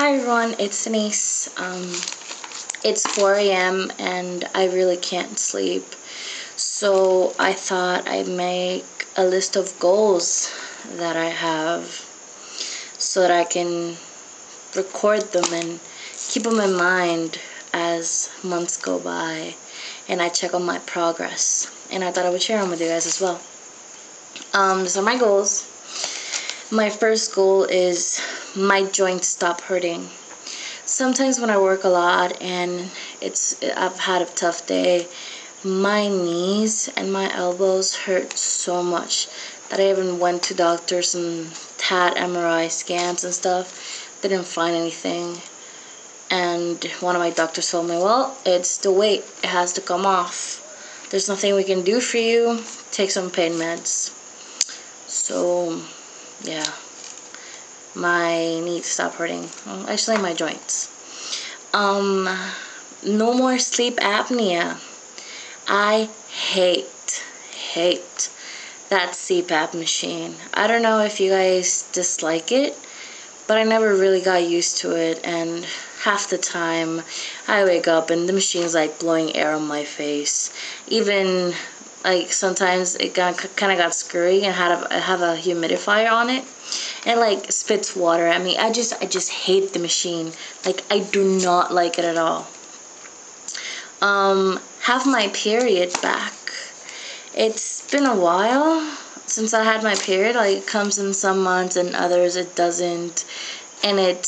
Hi everyone, it's Denise. It's 4 a.m. and I really can't sleep. So I thought I'd make a list of goals that I have so that I can record them and keep them in mind as months go by and I check on my progress. And I thought I would share them with you guys as well. These are my goals. My first goal is my joints stop hurting. Sometimes when I work a lot and I've had a tough day, my knees and my elbows hurt so much that I even went to doctors and had MRI scans and stuff. Didn't find anything. And one of my doctors told me, well, it's the weight. It has to come off. There's nothing we can do for you. Take some pain meds. So, yeah. My knees stop hurting. Well, actually, my joints. No more sleep apnea. I hate that CPAP machine. I don't know if you guys dislike it, but I never really got used to it, and half the time I wake up and the machine's like blowing air on my face. Even like sometimes it kind of got scurry and have a humidifier on it and like spits water at me. I just hate the machine. Like, I do not like it at all. Have my period back. It's been a while since I had my period. Like, it comes in some months and others it doesn't. And it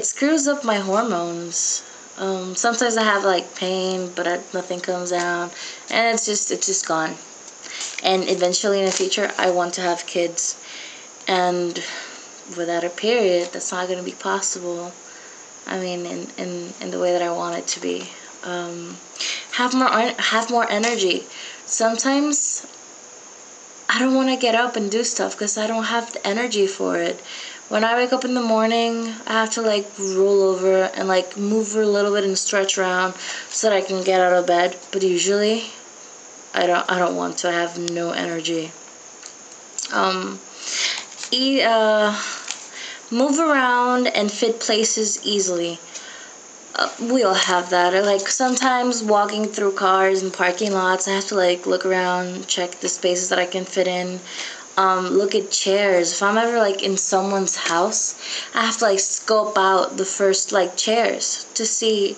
screws up my hormones. Sometimes I have like pain, but nothing comes out, and it's just gone. And eventually in the future, I want to have kids, and without a period, that's not going to be possible. I mean, in the way that I want it to be. Have more energy. Sometimes I don't want to get up and do stuff because I don't have the energy for it. When I wake up in the morning, I have to like roll over and like move a little bit and stretch around so that I can get out of bed. But usually, I don't want to. I have no energy. Move around and fit places easily. We all have that. Like, sometimes walking through cars and parking lots, I have to like look around, check the spaces that I can fit in. Look at chairs. If I'm ever like in someone's house, I have to like scope out the first like chairs to see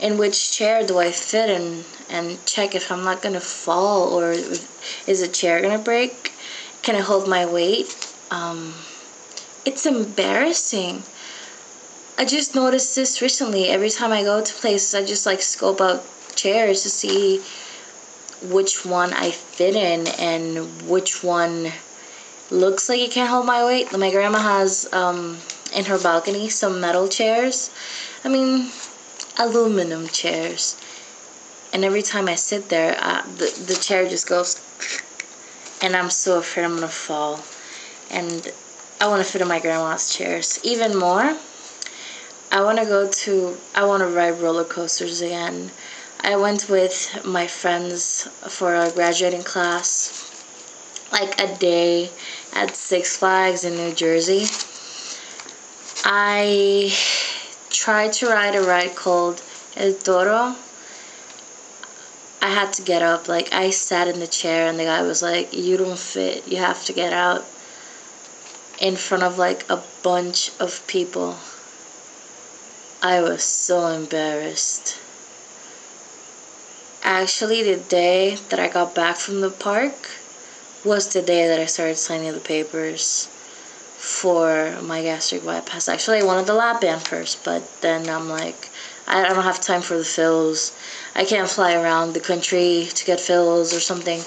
in which chair do I fit in, and check if I'm not gonna fall, or is a chair gonna break? Can I hold my weight? It's embarrassing. I just noticed this recently. Every time I go to places, I just like scope out chairs to see which one I fit in and which one looks like it can't hold my weight. My grandma has in her balcony some metal chairs. I mean, aluminum chairs. And every time I sit there, the chair just goes, and I'm so afraid I'm gonna fall. And I want to fit in my grandma's chairs. Even more, I want to ride roller coasters again. I went with my friends for a graduating class, like a day at Six Flags in New Jersey. I tried to ride a ride called El Toro. I had to get up. Like, I sat in the chair and the guy was like, you don't fit. You have to get out, in front of like a bunch of people. I was so embarrassed. Actually, the day that I got back from the park was the day that I started signing the papers for my gastric bypass. Actually, I wanted the lap band first, but then I'm like, I don't have time for the fills. I can't fly around the country to get fills or something.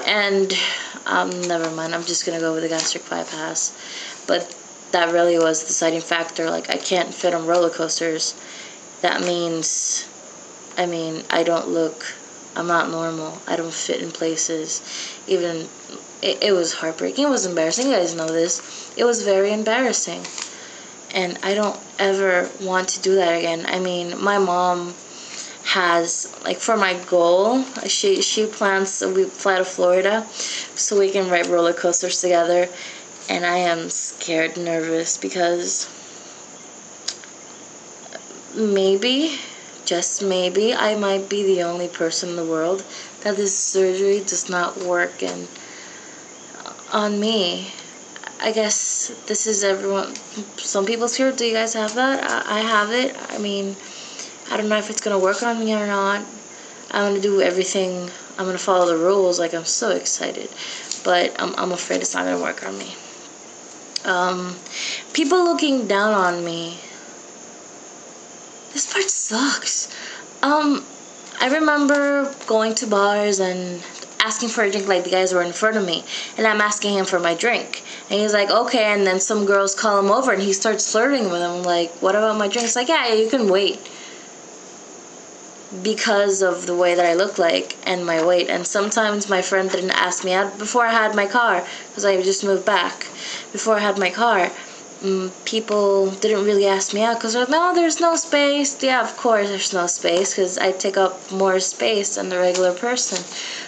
And never mind, I'm just gonna go with the gastric bypass. But that really was the deciding factor. Like, I can't fit on roller coasters. That means, I'm not normal. I don't fit in places. Even, it was heartbreaking. It was embarrassing. You guys know this. It was very embarrassing. And I don't ever want to do that again. I mean, my mom has, like, for my goal, she plans, we fly to Florida so we can ride roller coasters together. And I am scared, nervous, because maybe, just maybe, I might be the only person in the world that this surgery does not work on me. I guess this is everyone. Some people's here. Do you guys have that? I have it. I mean, I don't know if it's gonna work on me or not. I'm gonna do everything. I'm gonna follow the rules. Like, I'm so excited, but I'm afraid it's not gonna work on me. People looking down on me. This part sucks. I remember going to bars and asking for a drink, like the guys were in front of me, and I'm asking him for my drink, and he's like, okay, and then some girls call him over and he starts flirting with them, like, what about my drink? It's like, yeah, you can wait, because of the way that I look like and my weight. And sometimes my friend didn't ask me out before I had my car, because I just moved back. Before I had my car, people didn't really ask me out because they're like, no, there's no space. Yeah, of course there's no space, because I take up more space than the regular person.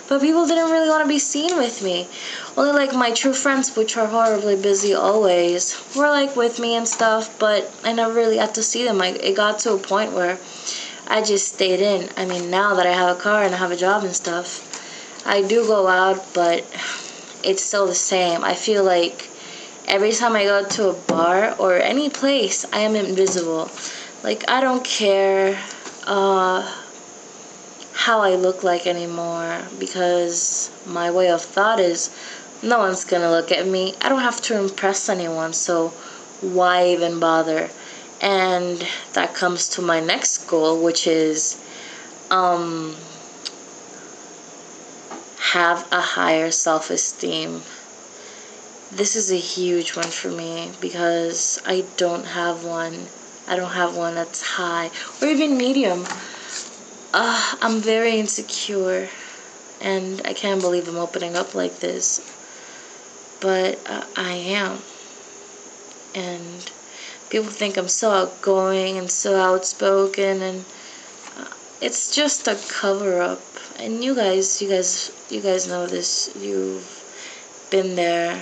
But people didn't really want to be seen with me. Only like my true friends, which are horribly busy always, were like with me and stuff, but I never really got to see them. It got to a point where I just stayed in. I mean, now that I have a car and I have a job and stuff, I do go out, but it's still the same. I feel like every time I go to a bar or any place, I am invisible. Like, I don't care how I look like anymore, because my way of thought is no one's gonna look at me. I don't have to impress anyone, so why even bother? And that comes to my next goal, which is have a higher self-esteem. This is a huge one for me, because I don't have one. I don't have one that's high or even medium. I'm very insecure, and I can't believe I'm opening up like this, but I am. And people think I'm so outgoing and so outspoken, and it's just a cover-up. And you guys know this. You've been there.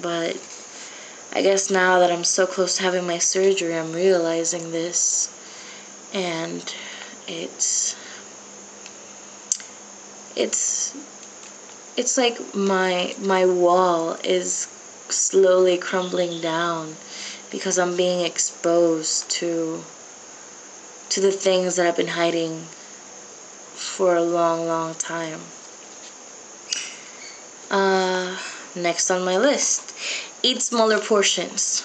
But I guess now that I'm so close to having my surgery, I'm realizing this, and it's like my wall is slowly crumbling down, because I'm being exposed to the things that I've been hiding for a long time. Next on my list, eat smaller portions.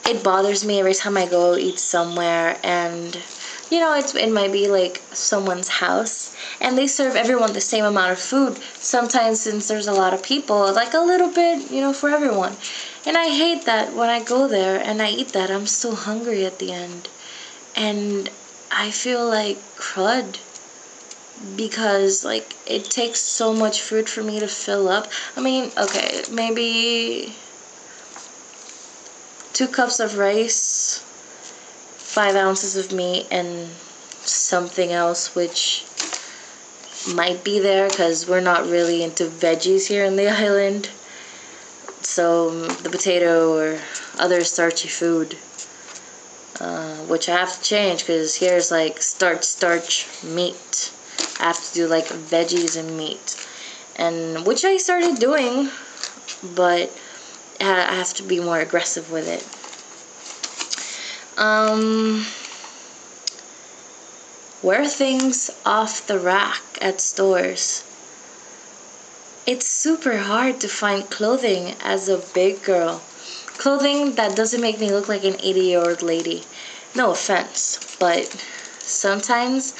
It bothers me every time I go eat somewhere, and it might be like someone's house and they serve everyone the same amount of food. Sometimes, since there's a lot of people, like a little bit, for everyone. And I hate that. When I go there and I eat that, I'm so hungry at the end, and I feel like crud, because like it takes so much food for me to fill up. I mean, okay, maybe 2 cups of rice, 5 ounces of meat, and something else which might be there, because we're not really into veggies here in the island. So the potato or other starchy food, which I have to change, because here's like starch, meat. I have to do like veggies and meat, and which I started doing, but I have to be more aggressive with it. Wear things off the rack at stores. It's super hard to find clothing as a big girl. Clothing that doesn't make me look like an 80-year-old lady. No offense, but sometimes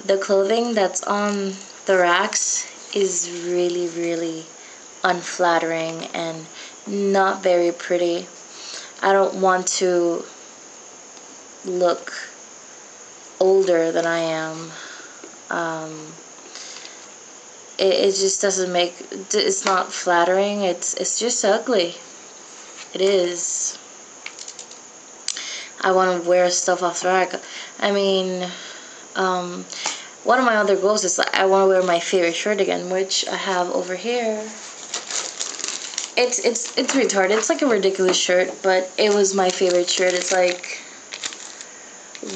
the clothing that's on the racks is really unflattering and not very pretty. I don't want to look older than I am. It just doesn't make, it's not flattering. It's just ugly. It is. I want to wear stuff off the rack. I mean, one of my other goals is I want to wear my favorite shirt again, which I have over here. It's retarded. It's like a ridiculous shirt, but it was my favorite shirt. It's like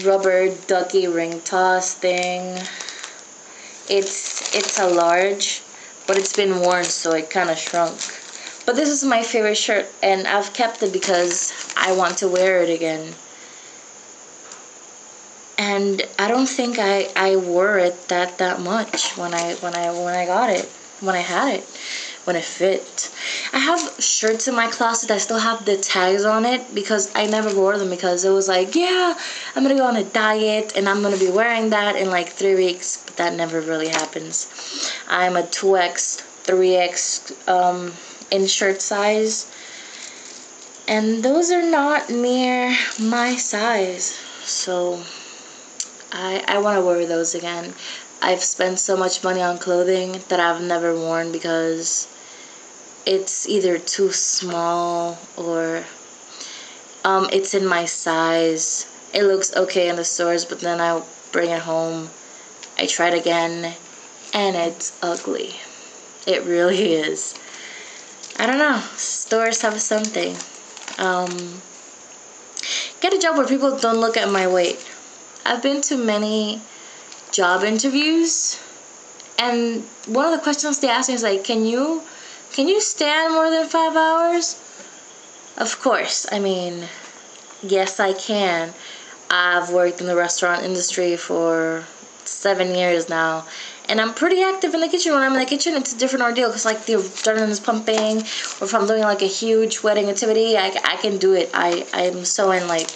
rubber ducky ring toss thing. It's a large, but it's been worn, so it kind of shrunk. But this is my favorite shirt, and I've kept it because I want to wear it again. And I don't think I wore it that much when I got it, when I had it, when it fit. I have shirts in my closet that still have the tags on it because I never wore them, because it was like, yeah, I'm gonna go on a diet and I'm gonna be wearing that in like 3 weeks, but that never really happens. I'm a 2X, 3X in shirt size, and those are not near my size, so I want to wear those again. I've spent so much money on clothing that I've never worn because it's either too small or it's in my size. It looks okay in the stores, but then I bring it home, I try it again, and it's ugly. It really is. I don't know. Stores have something. Get a job where people don't look at my weight. I've been to many job interviews, and one of the questions they ask me is like, can you stand more than 5 hours? Of course. I mean, yes, I can. I've worked in the restaurant industry for 7 years now, and I'm pretty active in the kitchen. When I'm in the kitchen, it's a different ordeal, because like the adrenaline's pumping, or if I'm doing like a huge wedding activity, I can do it. I'm so in. Like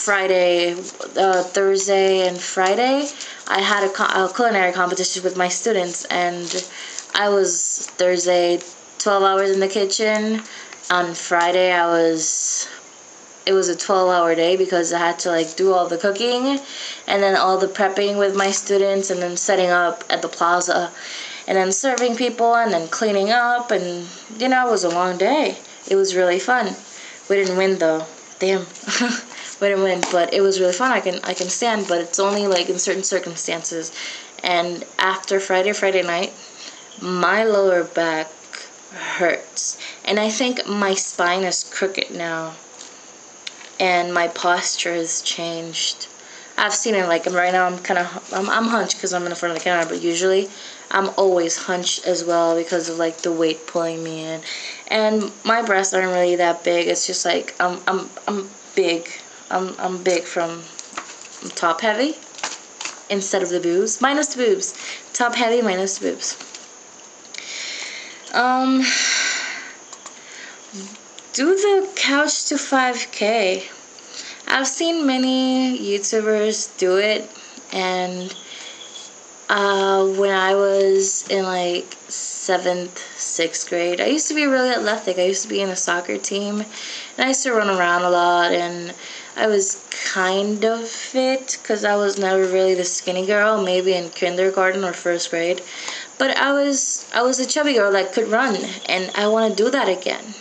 Friday, Thursday and Friday, I had a culinary competition with my students, and I was Thursday 12 hours in the kitchen. On Friday, it was a 12-hour day because I had to like do all the cooking and then all the prepping with my students, and then setting up at the plaza, and then serving people, and then cleaning up, and it was a long day. It was really fun. We didn't win though. Damn. We didn't win, but it was really fun. I can stand, but it's only like in certain circumstances. And after Friday night, my lower back hurts, and I think my spine is crooked now, and my posture has changed. I've seen it, like right now I'm hunched because I'm in the front of the counter, but usually I'm always hunched as well because of like the weight pulling me in. And my breasts aren't really that big. It's just like I'm big. I'm big from top heavy instead of the boobs. Minus the boobs. Top heavy minus the boobs. Do the couch to 5K. I've seen many YouTubers do it, and when I was in like 7th, 6th grade, I used to be really athletic. I used to be in a soccer team, and I used to run around a lot, and I was kind of fit because I was never really the skinny girl, maybe in kindergarten or 1st grade. But I was a chubby girl that could run, and I want to do that again.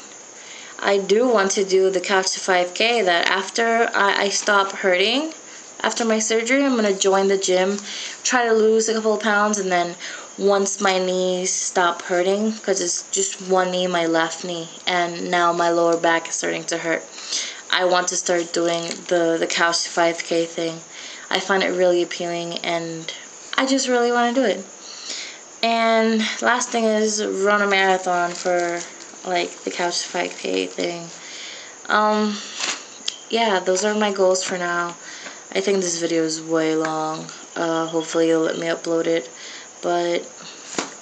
I do want to do the couch to 5K, that after I stop hurting, after my surgery, I'm going to join the gym, try to lose a couple of pounds, and then once my knees stop hurting, because it's just one knee, my left knee, and now my lower back is starting to hurt, I want to start doing the couch to 5K thing. I find it really appealing, and I just really want to do it. And last thing is run a marathon for like the couch to 5K thing. Yeah, those are my goals for now. I think this video is way long. Hopefully you'll let me upload it, but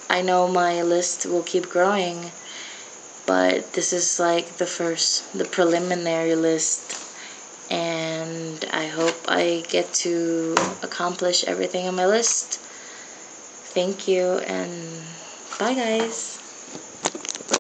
I know my list will keep growing. But this is like the preliminary list, and I hope I get to accomplish everything on my list. Thank you, and bye guys.